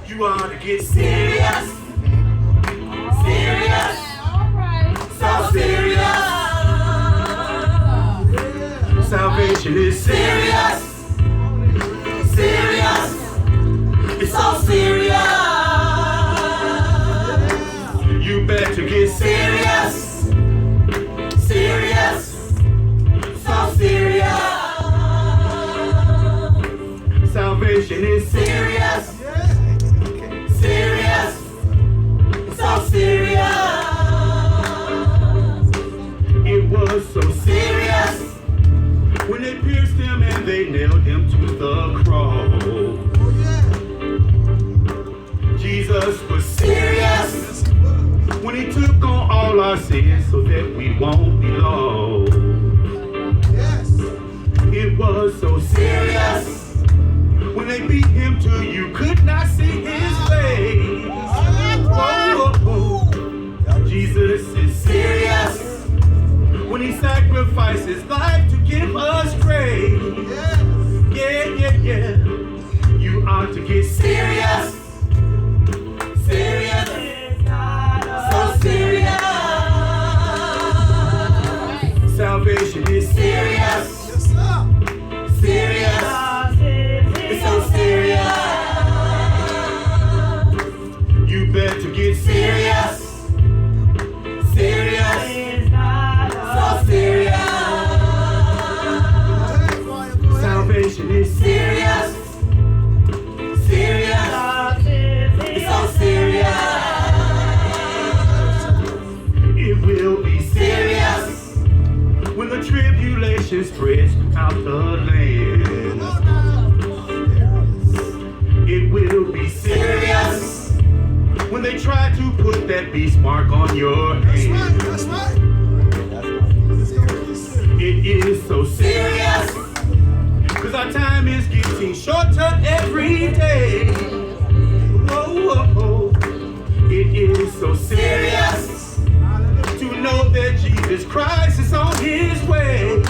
You ought to get serious. Serious. So serious. Salvation is serious. Serious. It's so serious. You better get serious. Serious. So serious. Salvation is serious. Serious. So serious. It was so serious when they pierced him and they nailed him to the cross. Jesus was serious when he took on all our sins so that we won't be lost. It was so serious when they beat him till you could not see his face. Jesus is serious when he sacrificed his life to give us grace. Yeah. You ought to get serious. Serious. So serious. Salvation is serious. Serious. It's so serious. You better get serious. Serious. So serious. Salvation is serious. Serious. It's so serious. It will be serious when the tribulation spreads out the land. It will be serious when they try to put that beast mark on your hand. That's right. It is so serious because our time is getting shorter every day. Whoa. It is so serious to know that Jesus Christ is on his way.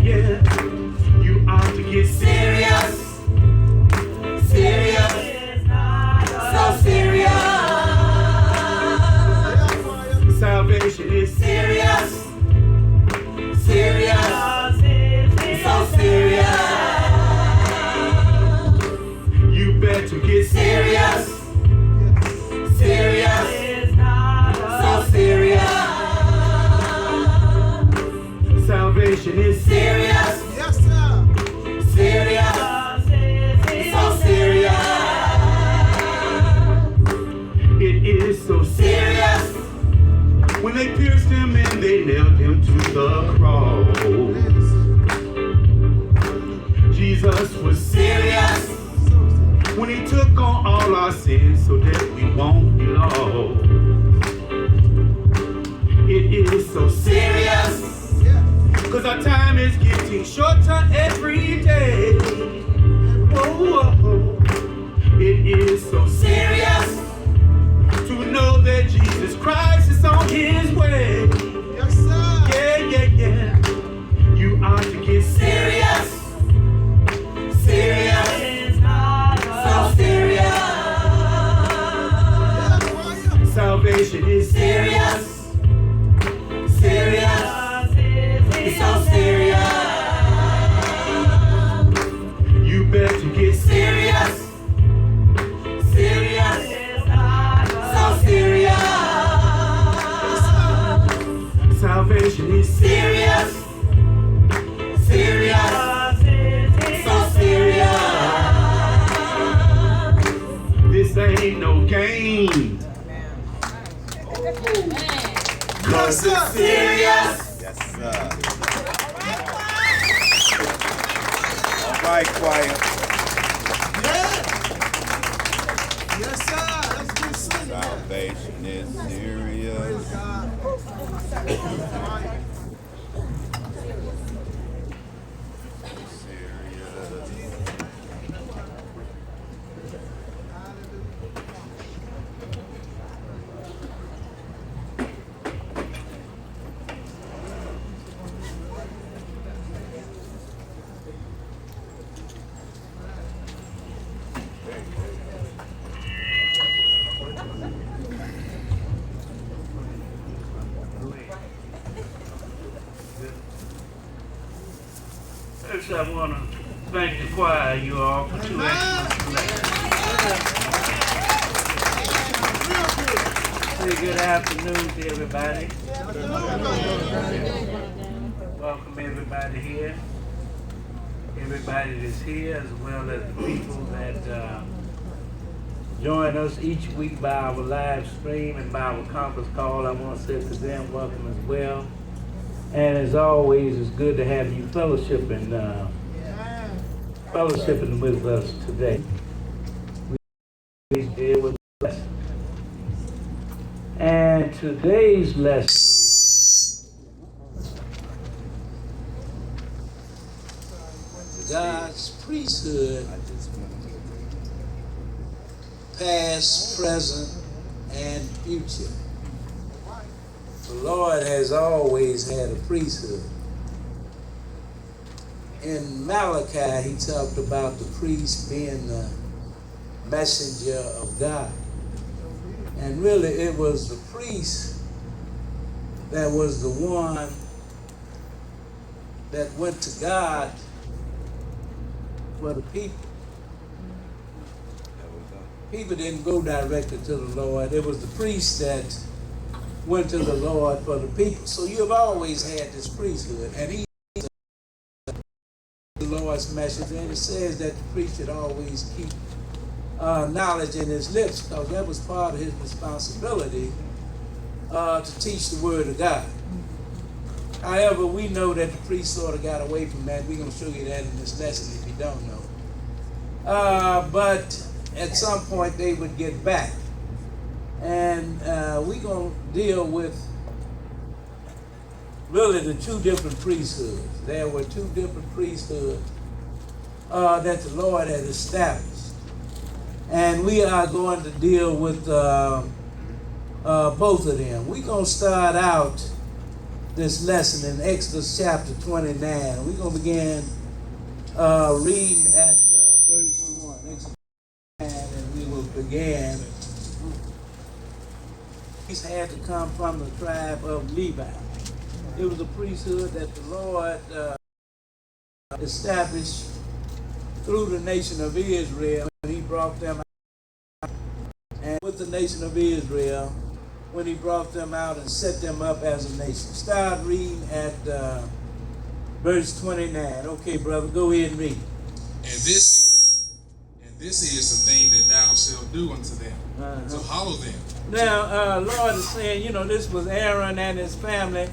Yeah. You ought to get serious. Serious. So serious. Salvation is serious. Serious. So serious. You better get serious. Serious. So serious. Salvation is serious. Yes, sir. Serious. So serious. It is so serious when they pierced him and they nailed him to the cross. Jesus was serious when he took on all our sins so that we won't be lost. It is so serious because our time is getting shorter every day. Whoa. It is so serious to know that Jesus Christ is on his way. Yes, sir. Yeah. You ought to get serious. Serious. So serious. Salvation is serious. Serious. It's so serious. You better get serious. Serious. So serious. Salvation is serious. Serious. So serious. This ain't no game. Cause it's serious. Yes, sir. All right, choir. Yes, sir. Let's do sing. Salvation is serious. Praise God. First, I want to thank the choir, you all, for 2 excellent selections. Say good afternoon to everybody. Welcome everybody here. Everybody that's here, as well as the people that join us each week by our live stream and by our conference call. I want to say to them, welcome as well. And as always, it's good to have you fellowshipping with us today. We deal with lessons. And today's lesson, God's priesthood, past, present, and future. The Lord has always had a priesthood. In Malachi, he talked about the priest being the messenger of God. And really, it was the priest that was the one that went to God for the people. People didn't go directly to the Lord. It was the priest that went to the Lord for the people. So you have always had this priesthood. And he is the Lord's message. And it says that the priest should always keep knowledge in his lips, because that was part of his responsibility to teach the word of God. However, we know that the priest sort of got away from that. We're going to show you that in this lesson if you don't know. But at some point they would get back. And we're going to deal with really the 2 different priesthoods. There were 2 different priesthoods that the Lord had established. And we are going to deal with both of them. We're going to start out this lesson in Exodus chapter 29. We're going to begin reading at verse 1. Exodus 29, and we will begin. These had to come from the tribe of Levi. It was a priesthood that the Lord established through the nation of Israel. He brought them out, and with the nation of Israel, when he brought them out and set them up as a nation. Start reading at verse 29. Okay, brother, go ahead and read. And this is the thing that thou shalt do unto them, to hallow them. Now, Lord is saying, this was Aaron and his family,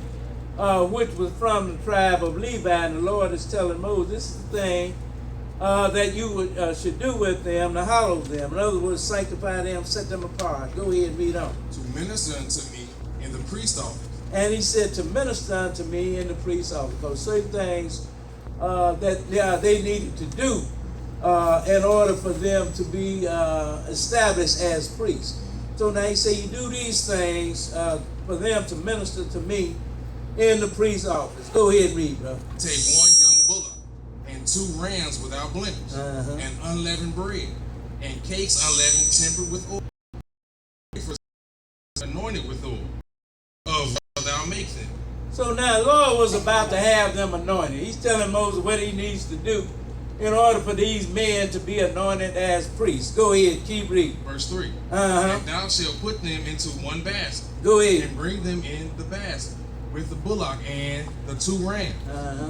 which was from the tribe of Levi, and the Lord is telling Moses, this is the thing that you should do with them, to hallow them. In other words, sanctify them, set them apart. Go ahead and read on. To minister unto me in the priest office. And he said to minister unto me in the priest office, because certain things that they needed to do in order for them to be established as priests. So now he said, you do these things for them to minister to me in the priest office. Go ahead and read, bro. Take 1 young bullock and 2 rams without blemish, and unleavened bread, and cakes unleavened, tempered with oil, anointed with oil, of what thou make them. So now the Lord was about to have them anointed. He's telling Moses what he needs to do in order for these men to be anointed as priests. Go ahead, keep reading. Verse 3. And thou shalt put them into 1 basket. Go ahead. And bring them in the basket with the bullock and the 2 rams.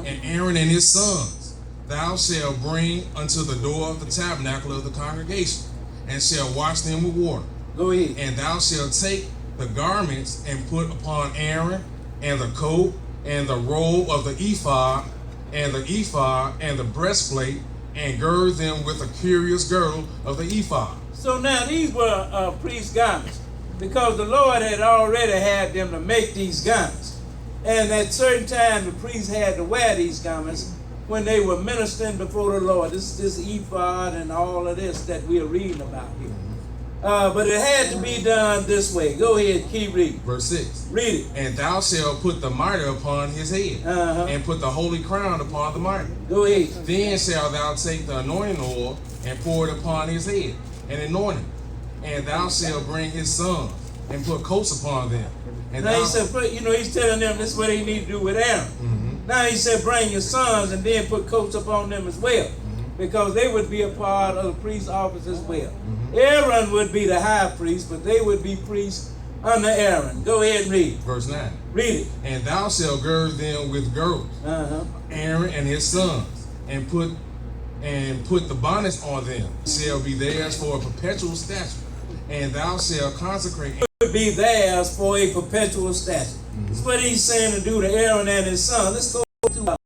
And Aaron and his sons thou shalt bring unto the door of the tabernacle of the congregation, and shalt wash them with water. Go ahead. And thou shalt take the garments and put upon Aaron, and the coat, and the robe of the ephod, and the breastplate, and gird them with a curious girdle of the ephod. So now these were priest garments, because the Lord had already had them to make these garments. And at certain time the priests had to wear these garments when they were ministering before the Lord. This ephod and all of this that we are reading about here. But it had to be done this way. Go ahead, keep reading. Verse 6. Read it. And thou shalt put the mitre upon his head, and put the holy crown upon the mitre. Go ahead. Then shalt thou take the anointing oil and pour it upon his head, and anoint him. And thou shalt bring his sons and put coats upon them. And now he said, he's telling them this is what they need to do with Aaron. Now he said, bring your sons and then put coats upon them as well, because they would be a part of the priest's office as well. Aaron would be the high priest, but they would be priests under Aaron. Go ahead and read. Verse 9. Read it. And thou shalt gird them with girdles, Aaron and his sons, and put the bonnets on them, shall be theirs for a perpetual statute. And thou shalt consecrate. It would be theirs for a perpetual statute. That's what he's saying to do to Aaron and his sons. Let's go to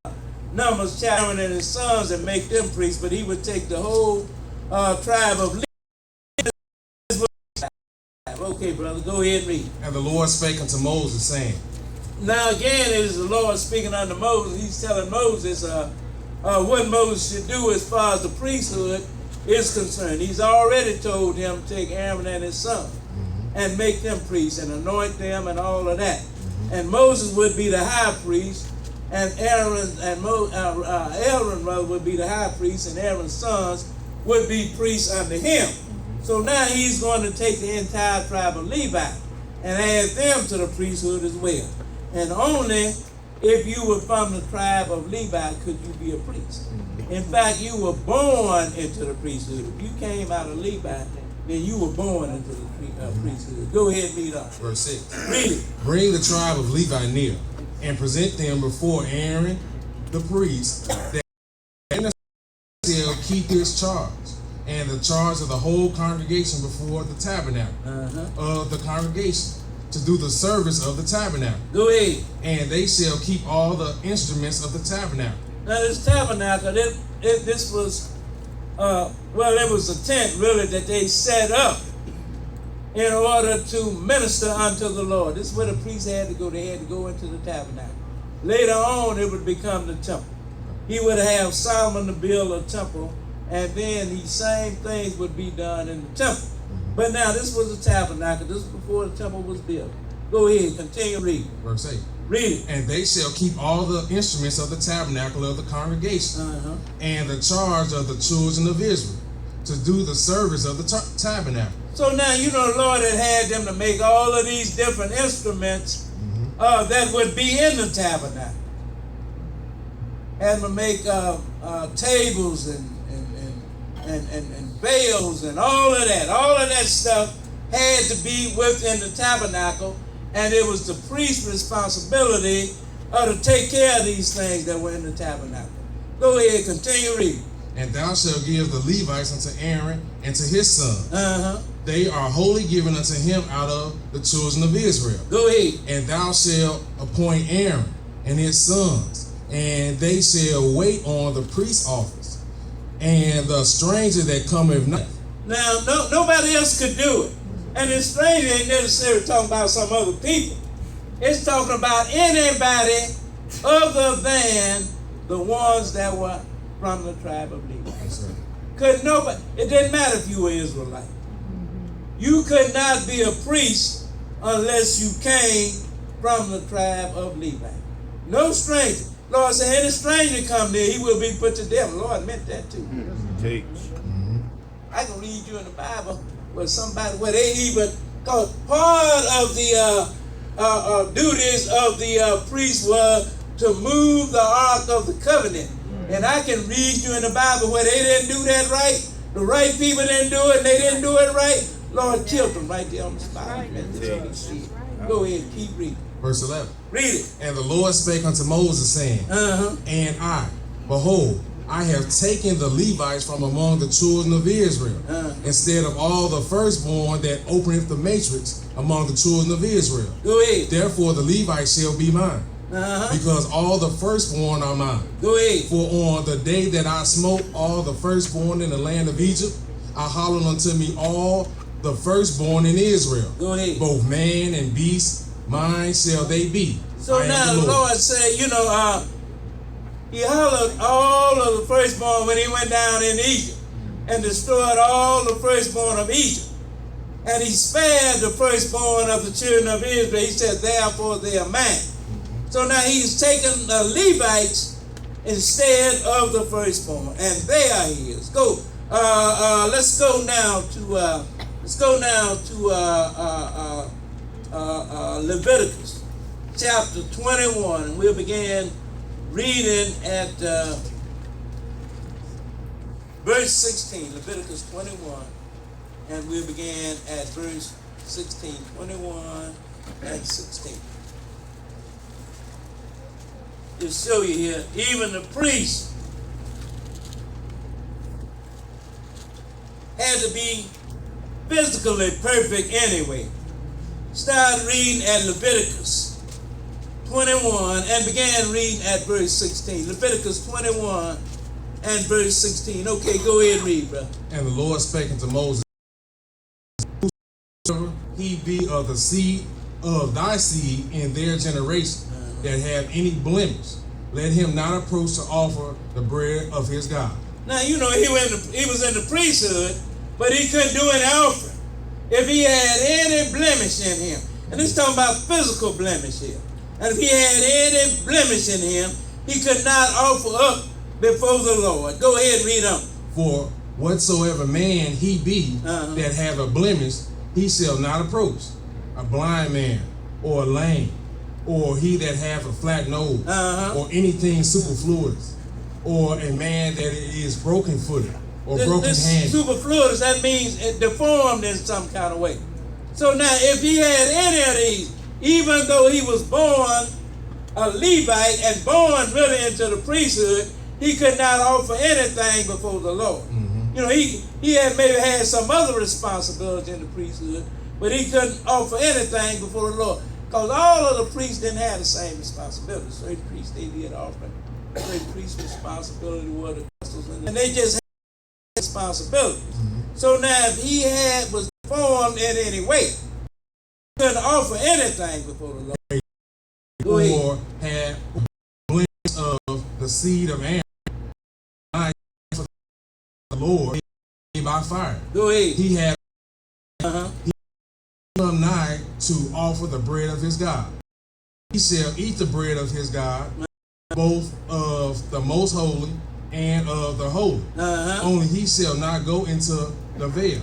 Numbers chapter Aaron and his sons and make them priests, but he would take the whole tribe of Levi. Okay, brother, go ahead and read. And the Lord spake unto Moses, saying. Now again, it is the Lord speaking unto Moses. He's telling Moses what Moses should do as far as the priesthood is concerned. He's already told him to take Aaron and his son and make them priests and anoint them and all of that. And Moses would be the high priest, and Aaron would be the high priest, and Aaron's sons would be priests under him. So now he's going to take the entire tribe of Levi and add them to the priesthood as well. And only if you were from the tribe of Levi could you be a priest. In fact, you were born into the priesthood. If you came out of Levi, then you were born into the priesthood. Go ahead and read on. Verse 6. Read it. Bring the tribe of Levi near, and present them before Aaron the priest, that Aaron shall keep his charge, and the charge of the whole congregation before the tabernacle of the congregation, to do the service of the tabernacle. Go ahead. And they shall keep all the instruments of the tabernacle. Now this tabernacle, this was, it was a tent really that they set up in order to minister unto the Lord. This is where the priest had to go. They had to go into the tabernacle. Later on, it would become the temple. He would have Solomon to build a temple, and then these same things would be done in the temple. But now this was a tabernacle. This was before the temple was built. Go ahead, continue reading. Verse 8. Read it. And they shall keep all the instruments of the tabernacle of the congregation, and the charge of the children of Israel, to do the service of the tabernacle. So now, you know, the Lord had them to make all of these different instruments that would be in the tabernacle. Had to make tables and veils and all of that. All of that stuff had to be within the tabernacle, and it was the priest's responsibility to take care of these things that were in the tabernacle. Go ahead, continue reading. And thou shalt give the Levites unto Aaron and to his sons. They are wholly given unto him out of the children of Israel. Go ahead. And thou shalt appoint Aaron and his sons, and they shall wait on the priest's office, and the stranger that cometh not. Now, nobody else could do it. And the stranger ain't necessarily talking about some other people. It's talking about anybody other than the ones that were from the tribe of Levi. Could nobody, it didn't matter if you were Israelite. You could not be a priest unless you came from the tribe of Levi. No stranger. Lord said, any stranger come there, he will be put to death. The Lord meant that too. Teach. I can read you in the Bible where they even, cause part of the duties of the priest was to move the Ark of the Covenant. And I can read you in the Bible where they didn't do that right. The right people didn't do it, and they didn't do it right. Lord killed them right there on the spot. Go ahead, keep reading. Verse 11. Read it. And the Lord spake unto Moses, saying, And I, behold, I have taken the Levites from among the children of Israel, instead of all the firstborn that openeth the matrix among the children of Israel. Go ahead. Therefore the Levites shall be mine, because all the firstborn are mine. Go ahead. For on the day that I smote all the firstborn in the land of Egypt, I hollowed unto me all the firstborn in Israel. Go ahead. Both man and beast, mine shall they be. So now the Lord said, he hollowed all of the firstborn when he went down in Egypt and destroyed all the firstborn of Egypt. And he spared the firstborn of the children of Israel. He said, therefore they are mine. So now he's taken the Levites instead of the firstborn, and they are his. Go. Let's go now to Leviticus chapter 21, and we'll begin reading at verse 16, Leviticus 21, and we'll begin at verse 16, 21 and 16. Just show you here, even the priest had to be physically perfect anyway. Start reading at Leviticus 21 and began reading at verse 16. Leviticus 21 and verse 16. Okay, go ahead and read, brother. And the Lord spake unto Moses, whosoever he be of the seed of thy seed in their generation that have any blemish, let him not approach to offer the bread of his God. Now, you know, he was in the priesthood, but he couldn't do an offering if he had any blemish in him. And it's talking about physical blemish here. And if he had any blemish in him, he could not offer up before the Lord. Go ahead and read on. For whatsoever man he be that have a blemish, he shall not approach. A blind man, or a lame, or he that have a flat nose, or anything superfluous, or a man that is broken-footed, or broken-handed. Superfluous, that means it deformed in some kind of way. So now, if he had any of these, even though he was born a Levite and born really into the priesthood, he could not offer anything before the Lord. You know, he had maybe had some other responsibility in the priesthood, but he couldn't offer anything before the Lord. Because all of the priests didn't have the same responsibility. Certain priests, they did offering. Certain priests' responsibility was the vessels, and they just had responsibilities. So now if he was formed in any way, he couldn't offer anything before the Lord. Go ahead. Or had blemish of the seed of Aaron, for the Lord by fire. Go ahead. He had he come nigh to offer the bread of his God. He shall eat the bread of his God, both of the most holy and of the holy. Only he shall not go into the veil,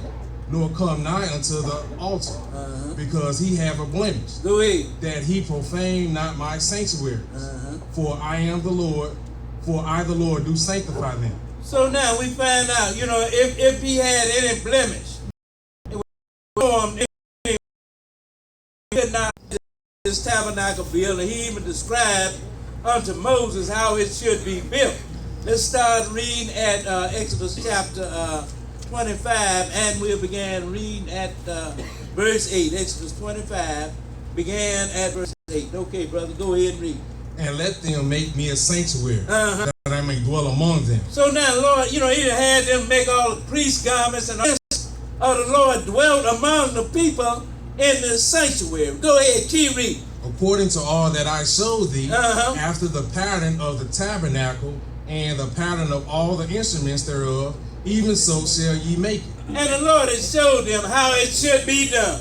nor come nigh unto the altar, because he have a blemish, Go ahead. that he profane not my sanctuaries. For I am the Lord, for I the Lord do sanctify them. So now we find out, you know, if he had any blemish, it was formed, he could not this tabernacle built, and he even described unto Moses how it should be built. Let's start reading at Exodus chapter 25, and we'll begin reading at verse 8. Exodus 25 began at verse 8. Okay, brother, go ahead and read. And let them make me a sanctuary, that I may dwell among them. So now, Lord, you know, he had them make all the priest garments, and all the Lord dwelt among the people in the sanctuary. Go ahead, keep reading. According to all that I showed thee, after the pattern of the tabernacle, and the pattern of all the instruments thereof, even so shall ye make it. And the Lord had showed them how it should be done,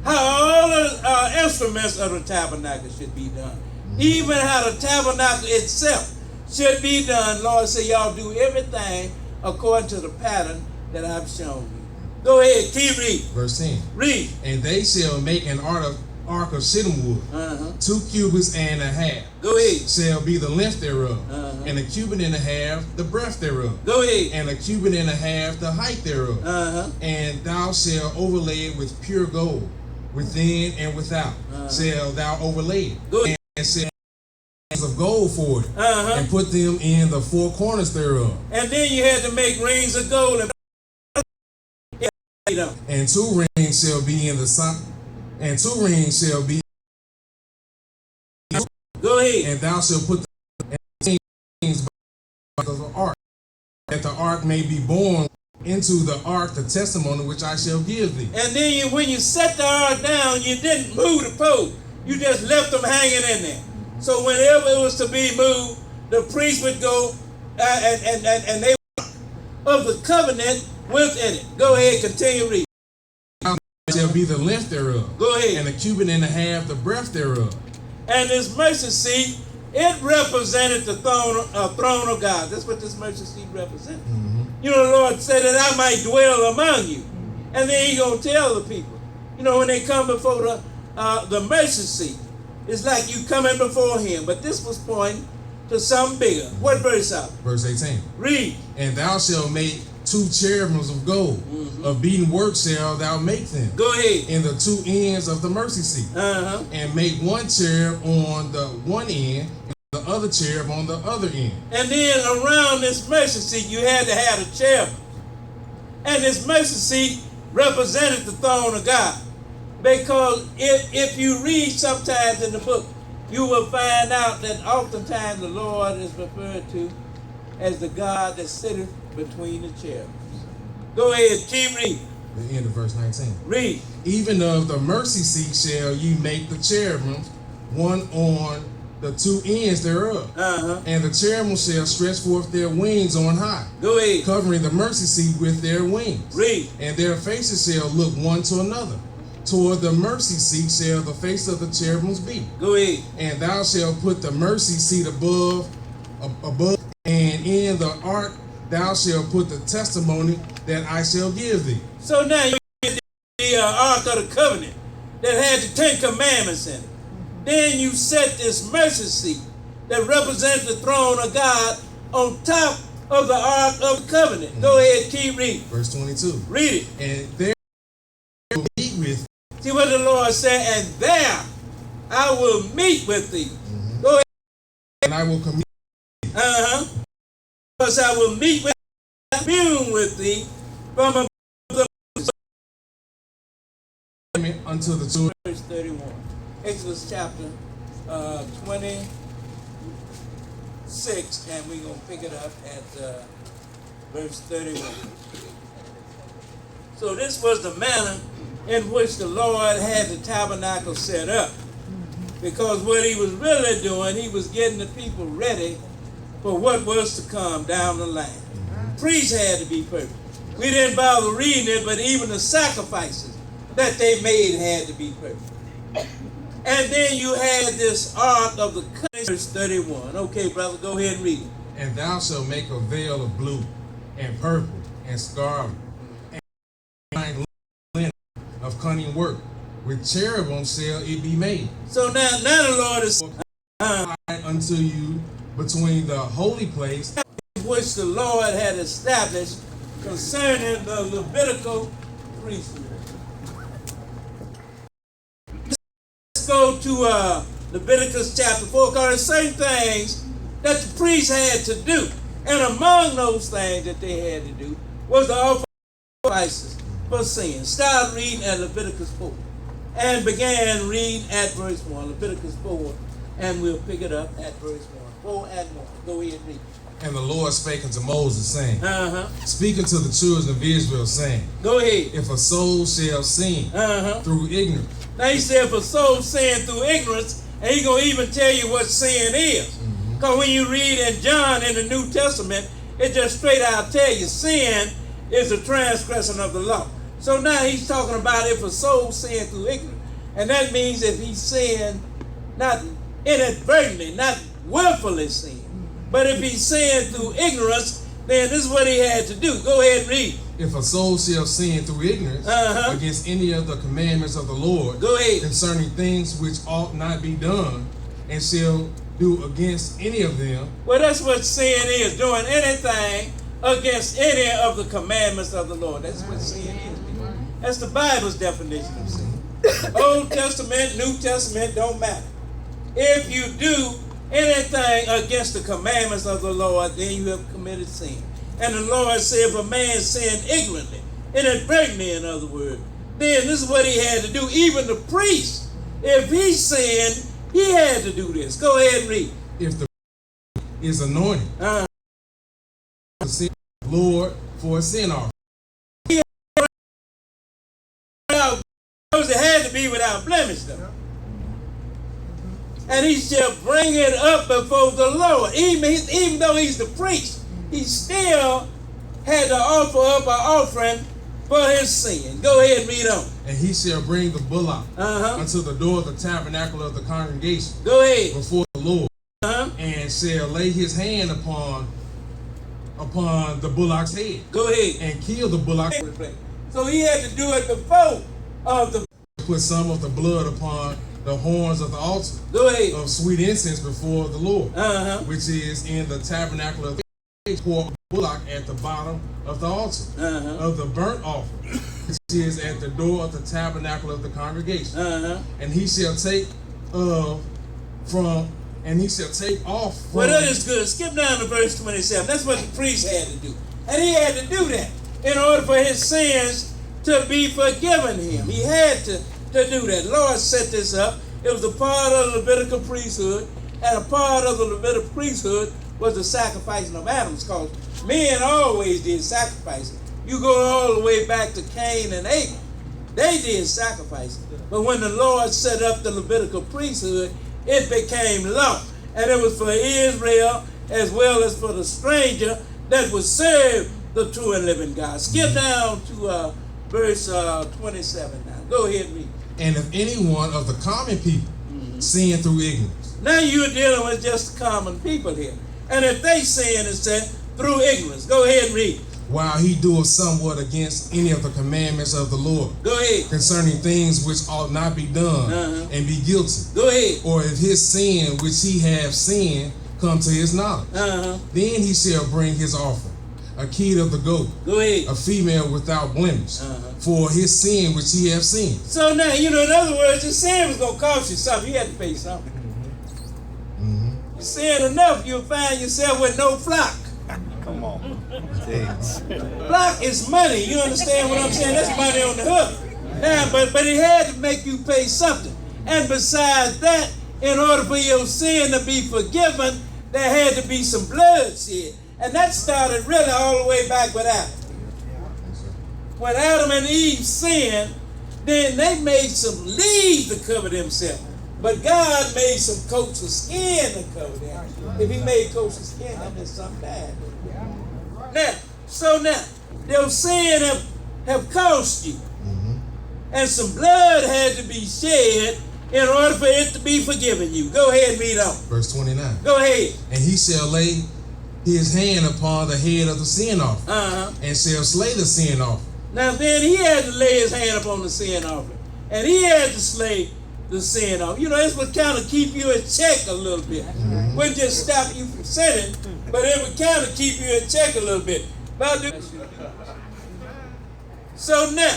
how all the instruments of the tabernacle should be done, even how the tabernacle itself should be done. Lord said, y'all do everything according to the pattern that I've shown you. Go ahead, keep reading. Verse 10. Read. And they shall make an ark of shittim wood, 2 cubits and a half. Go ahead. Shall be the length thereof, and a cubit and a half the breadth thereof, Go ahead. and a cubit and a half the height thereof. And thou shalt overlay it with pure gold, within and without. Shall thou overlay it, Go ahead. and shall of gold for it, and put them in the 4 corners thereof. And then you had to make rings of gold And 2 rings shall be in the side, and 2 rings shall be. Go ahead. And thou shalt put the things by the ark, that the ark may be borne into the ark the testimony which I shall give thee. And then when you set the ark down, you didn't move the pole. You just left them hanging in there. So whenever it was to be moved, the priest would go and they of the covenant within it. Go ahead, continue reading. Shall be the length thereof. Go ahead. And a cubit and a half the breadth thereof. And this mercy seat, it represented the throne of God. That's what this mercy seat represented. You know, the Lord said that I might dwell among you. And then He's going to tell the people, you know, when they come before the mercy seat, it's like you coming before Him. But this was pointing to something bigger. What verse up? Verse 18. Read. And thou shalt make 2 cherubims of gold. Of beaten work shalt thou make them. Go ahead. In the 2 ends of the mercy seat. And make 1 cherub on the one end, and the other cherub on the other end. And then around this mercy seat, you had to have a cherub. And this mercy seat represented the throne of God. Because if you read sometimes in the book, you will find out that oftentimes the Lord is referred to as the God that sitteth between the cherubs. Go ahead, keep reading. The end of verse 19. Read. Even of the mercy seat shall you make the cherubims, one on the 2 ends thereof. And the cherubims shall stretch forth their wings on high. Go ahead. Covering the mercy seat with their wings. Read. And their faces shall look one to another. Toward the mercy seat shall the face of the cherubims be. Go ahead. And thou shalt put the mercy seat above, and in the ark thou shalt put the testimony that I shall give thee. So now you get the Ark of the Covenant that had the 10 Commandments in it. Then you set this mercy seat that represents the throne of God on top of the Ark of the Covenant. Go ahead, keep reading. Verse 22. Read it. And there will meet with. See what the Lord said, and there I will meet with thee. Go ahead. And I will commune. Because I will meet with thee, commune with thee from above the unto the children. verse 31. Exodus chapter 26, and we're going to pick it up at verse 31. So this was the manner in which the Lord had the tabernacle set up. Because what he was really doing, he was getting the people ready for what was to come down the line. Priests had to be perfect. We didn't bother reading it, but even the sacrifices that they made had to be perfect. And then you had this Ark of the Covenant, verse 31. Okay, brother, go ahead and read it. And thou shalt make a veil of blue and purple and scarlet and fine linen of cunning work. With cherubim shall it be made. So now the Lord is unto you between the holy place, which the Lord had established concerning the Levitical priesthood. Let's go to Leviticus chapter 4, because there's certain things that the priests had to do. And among those things that they had to do was the offer of sacrifices for sin. Start reading at Leviticus 4. And began reading at verse 1, Leviticus 4, and we'll pick it up at verse 1. 4 and 1. Go ahead and read. and the Lord spake unto Moses, saying, Speak unto the children of Israel, saying, Go ahead. If a soul shall sin through ignorance. Now he said, if a soul sin through ignorance, and he's going to even tell you what sin is. Because when you read in John in the New Testament, it just straight out tell you sin is a transgression of the law. So now he's talking about if a soul sin through ignorance. And that means if he sinned not inadvertently, not willfully sin, but if he sinned through ignorance, then this is what he had to do. Go ahead and read. If a soul shall sin through ignorance against any of the commandments of the Lord, Go ahead. concerning things which ought not be done, and shall do against any of them. Well, that's what sin is, doing anything against any of the commandments of the Lord. That's what sin is. That's the Bible's definition of sin. Old Testament, New Testament, don't matter. If you do anything against the commandments of the Lord, then you have committed sin. And the Lord said, if a man sinned ignorantly, inadvertently, in other words, then this is what he had to do. Even the priest, if he sinned, he had to do this. Go ahead and read. If the is anointed, Lord, for a sin offering. It had to be without blemish, though. And he shall bring it up before the Lord. Even though he's the priest, he still had to offer up an offering for his sin. Go ahead and read on. And he shall bring the bullock unto the door of the tabernacle of the congregation. Go ahead. Before the Lord, and shall lay his hand upon the bullock's head. Go ahead. And kill the bullock. So he had to do it before of the. Put some of the blood upon the horns of the altar Go ahead. of sweet incense before the Lord, Uh-huh. which is in the tabernacle of the pour a bullock at the bottom of the altar Uh-huh. of the burnt offering, which is at the door of the tabernacle of the congregation. Uh-huh. And he shall take off from. Well, that is good. Skip down to verse 27. That's what the priest had to do. And he had to do that in order for his sins to be forgiven him. He had to do that. The Lord set this up. It was a part of the Levitical priesthood, and a part of the Levitical priesthood was the sacrificing of animals, because men always did sacrificing. You go all the way back to Cain and Abel. They did sacrificing. But when the Lord set up the Levitical priesthood, it became law. And it was for Israel as well as for the stranger that would serve the true and living God. Skip down to verse 27 now. Go ahead and read. And if anyone of the common people sin through ignorance. Now you're dealing with just common people here. And if they sin, it said, through ignorance. Go ahead and read. While he doeth somewhat against any of the commandments of the Lord, Go ahead. concerning things which ought not be done, and be guilty. Go ahead. Or if his sin which he hath sinned come to his knowledge, Uh-huh. then he shall bring his offering, a kid of the goat, Go ahead. a female without blemish, for his sin which he hath sinned. So now, in other words, your sin was going to cost you something. You had to pay something. You sin enough, you'll find yourself with no flock. Come on. Jeez. Flock is money. You understand what I'm saying? That's money on the hook. Now, but it had to make you pay something. And besides that, in order for your sin to be forgiven, there had to be some blood shed. And that started really all the way back with Adam. When Adam and Eve sinned, then they made some leaves to cover themselves. But God made some coats of skin to cover them. If he made coats of skin, that meant something bad. Now, their sin have cost you. And some blood had to be shed in order for it to be forgiven you. Go ahead and read on. Verse 29. Go ahead. And he shall lay his hand upon the head of the sin offering, and shall slay the sin offering. Now then he had to lay his hand upon the sin offering. And he had to slay the sin offering. That's what kind of keep you in check a little bit. Wouldn't just stop you from sinning, but it would kind of keep you in check a little bit. So now,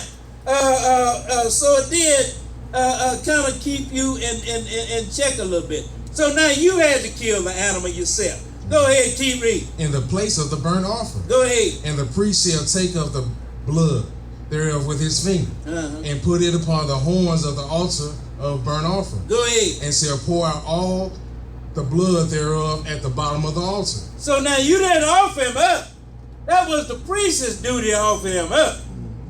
so it did kind of keep you in check a little bit. So now you had to kill the animal yourself. Go ahead, keep reading. In the place of the burnt offering. Go ahead. And the priest shall take of the blood thereof with his finger, and put it upon the horns of the altar of burnt offering. Go ahead. And shall pour out all the blood thereof at the bottom of the altar. So now you didn't offer him up. That was the priest's duty to offer him up.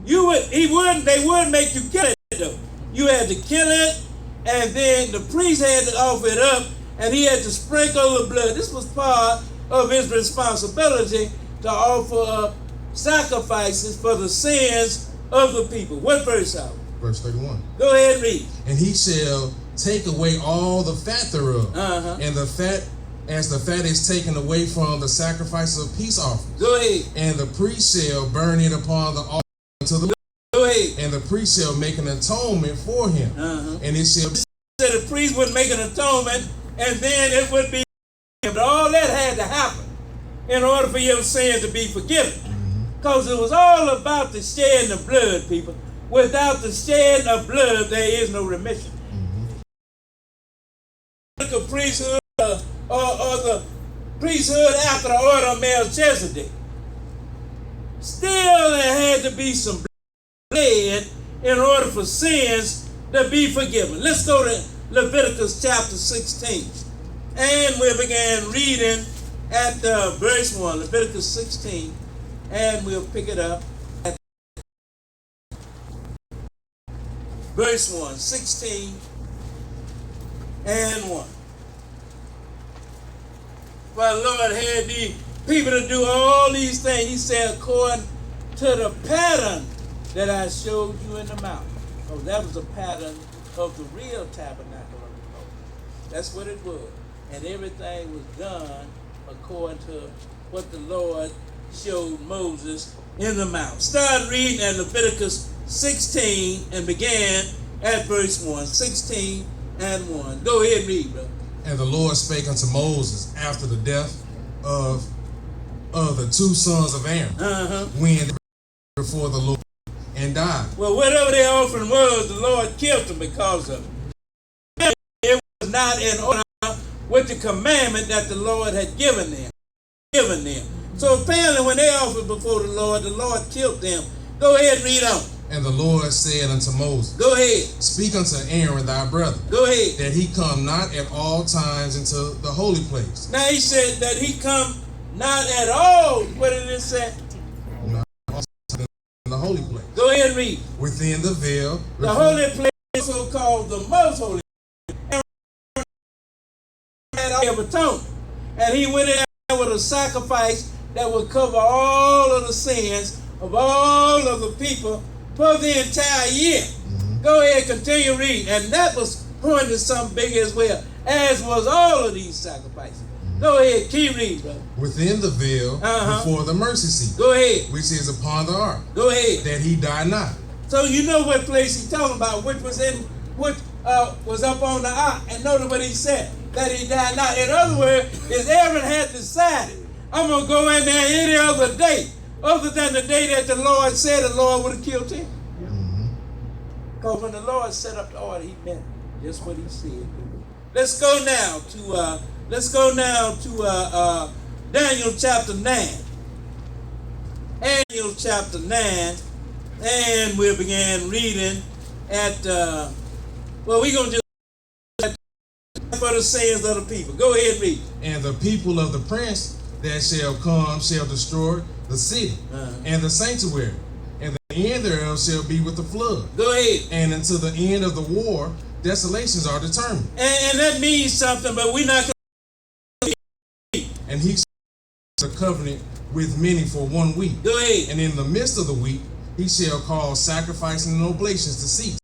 They wouldn't make you kill it though. You had to kill it, and then the priest had to offer it up, and he had to sprinkle the blood. This was part of his responsibility to offer up sacrifices for the sins of the people. What verse out? Verse 31. Go ahead and read. And he shall take away all the fat thereof, and the fat, as the fat is taken away from the sacrifices of peace offerings. Go ahead. And the priest shall burn it upon the altar to the. Go ahead. And the priest shall make an atonement for him, and it shall. The priest would make an atonement, and then it would be. But all that had to happen in order for your sins to be forgiven, because it was all about the shedding of blood, people. Without the shedding of blood, there is no remission. The priesthood or the priesthood after the order of Melchizedek. Still, there had to be some blood in order for sins to be forgiven. Let's go to Leviticus chapter 16. And we began reading at verse 1, Leviticus 16, and we'll pick it up at verse 1, 16 and 1. Well, Lord had these people to do all these things. He said, according to the pattern that I showed you in the mountain. Oh, that was a pattern of the real tabernacle of the Lord. That's what it was. And everything was done according to what the Lord showed Moses in the mountain. Start reading at Leviticus 16 and began at verse 1. 16 and 1. Go ahead and read, brother. And the Lord spake unto Moses after the death of the two sons of Aaron, when they were before the Lord and died. Well, whatever their offering was, the Lord killed them because of it. It was not in order with the commandment that the Lord had given them. So apparently when they offered before the Lord killed them. Go ahead and read on. And the Lord said unto Moses, Go ahead. Speak unto Aaron thy brother, Go ahead. that he come not at all times into the holy place. Now he said that he come not at all. What did it say? Not also in the holy place. Go ahead and read. Within the veil. The holy place is also called the most holy. And of atonement. And he went in there with a sacrifice that would cover all of the sins of all of the people for the entire year. Go ahead, continue reading. And that was pointing to something big as well, as was all of these sacrifices. Go ahead, keep reading, brother. Within the veil before the mercy seat. Go ahead. Which is upon the ark. Go ahead. That he die not. So you know what place he's talking about, which was up on the ark. And notice what he said, that he died not. In other words, if Aaron had decided, I'm going to go in there any other day, other than the day that the Lord said, the Lord would have killed him. Because when the Lord set up the order, he meant just what he said. Let's go now to Daniel chapter 9. Daniel chapter 9, and we'll begin reading at we're going to just for the sins of the people. Go ahead and read. And the people of the prince that shall come shall destroy the city and the sanctuary, and the end thereof shall be with the flood. Go ahead. And until the end of the war, desolations are determined. And that means something, but we're not going to. And he shall a covenant with many for 1 week. Go ahead. And in the midst of the week, he shall cause sacrifices and oblations to cease.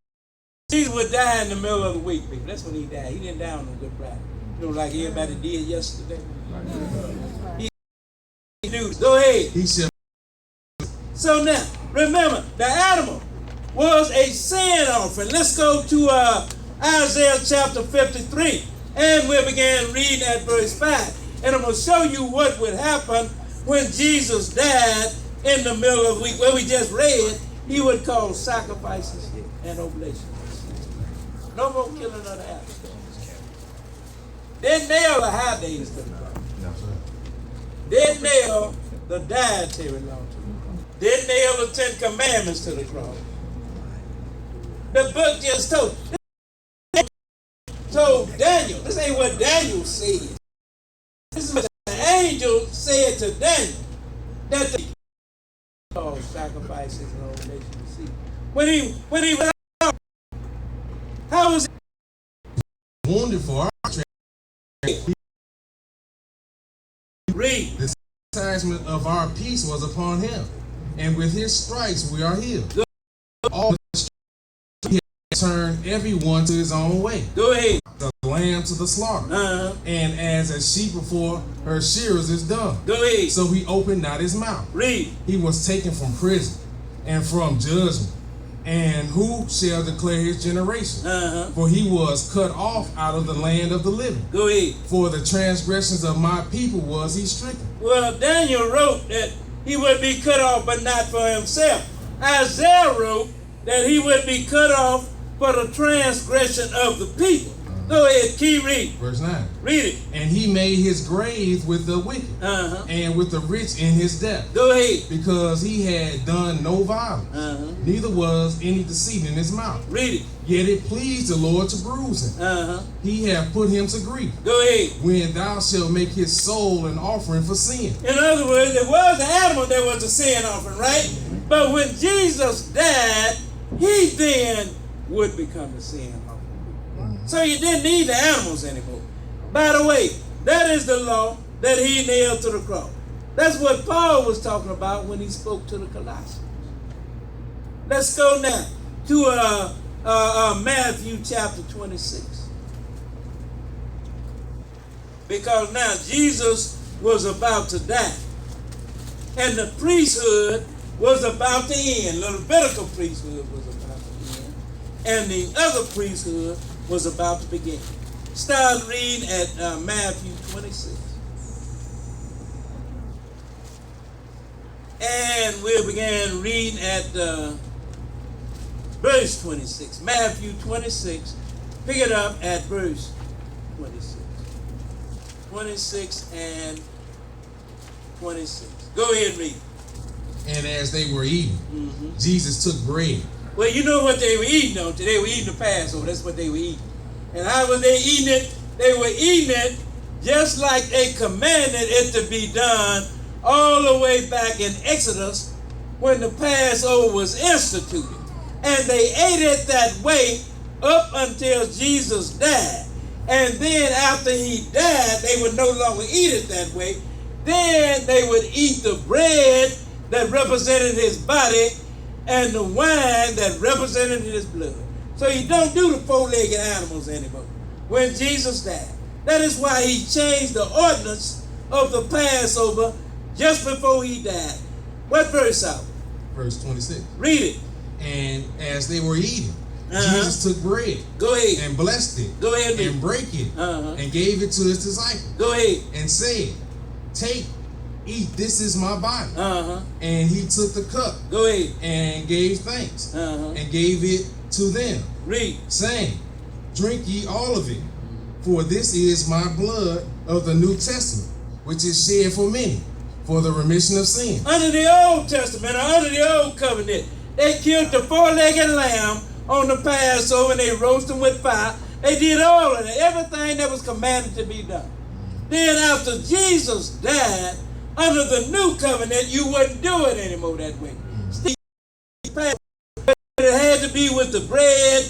Jesus would die in the middle of the week, people. That's when he died. He didn't die on no Good Friday. You know, like everybody did yesterday. He knew. Go ahead. He shall. So now, remember, the animal was a sin offering. Let's go to Isaiah chapter 53, and we'll begin reading at verse 5. And I'm going to show you what would happen when Jesus died in the middle of the week. Where we just read, he would cause sacrifices and oblations. No more killing of the animals. Didn't nail the high days to the cross. Didn't nail the dietary law to the cross. Didn't nail the 10 Commandments to the cross. The book just told Daniel. This ain't what Daniel said. This is what the angel said to Daniel. That the sacrifices and oblations. See, when he was out, how was he wounded for our transgressions? Read. The chastisement of our peace was upon him, and with his stripes we are healed. All the he has turned everyone to his own way. Go ahead. The lamb to the slaughter, and as a sheep before her shearers is dumb. Go ahead. So he opened not his mouth. Read. He was taken from prison and from judgment. And who shall declare his generation? For he was cut off out of the land of the living. Go ahead. For the transgressions of my people was he stricken. Well, Daniel wrote that he would be cut off, but not for himself. Isaiah wrote that he would be cut off for the transgression of the people. Go ahead, keep reading. Verse 9. Read it. And he made his grave with the wicked, and with the rich in his death. Go ahead. Because he had done no violence, neither was any deceit in his mouth. Read it. Yet it pleased the Lord to bruise him. He hath put him to grief. Go ahead. When thou shalt make his soul an offering for sin. In other words, it was the animal that was the sin offering, right? But when Jesus died, he then would become the sin offering. So you didn't need the animals anymore. By the way, that is the law that he nailed to the cross. That's what Paul was talking about when he spoke to the Colossians. Let's go now to Matthew chapter 26. Because now Jesus was about to die. And the priesthood was about to end. The Levitical priesthood was about to end. And the other priesthood was about to begin. Start reading at Matthew 26. And we'll begin reading at verse 26. Matthew 26. Pick it up at verse 26. 26 and 26. Go ahead and read. And as they were eating, Jesus took bread. Well, you know what they were eating, don't you? They were eating the Passover. That's what they were eating. And how were they eating it? They were eating it just like they commanded it to be done all the way back in Exodus when the Passover was instituted. And they ate it that way up until Jesus died. And then after he died, they would no longer eat it that way. Then they would eat the bread that represented his body and the wine that represented his blood. So you don't do the four-legged animals anymore when Jesus died. That is why he changed the ordinance of the Passover just before he died. What verse out? Verse 26. Read it. And as they were eating, Jesus took bread. Go ahead. And blessed it. Go ahead. And brake it. And gave it to his disciples. Go ahead. And said, take, eat, this is my body. And he took the cup. Go ahead. And gave thanks. And gave it to them. Read. Saying, drink ye all of it, for this is my blood of the New Testament, which is shed for many, for the remission of sin. Under the Old Testament, or under the Old Covenant, they killed the four-legged lamb on the Passover and they roasted them with fire. They did all of that, everything that was commanded to be done. Then after Jesus died, under the New Covenant, you wouldn't do it anymore that way. It had to be with the bread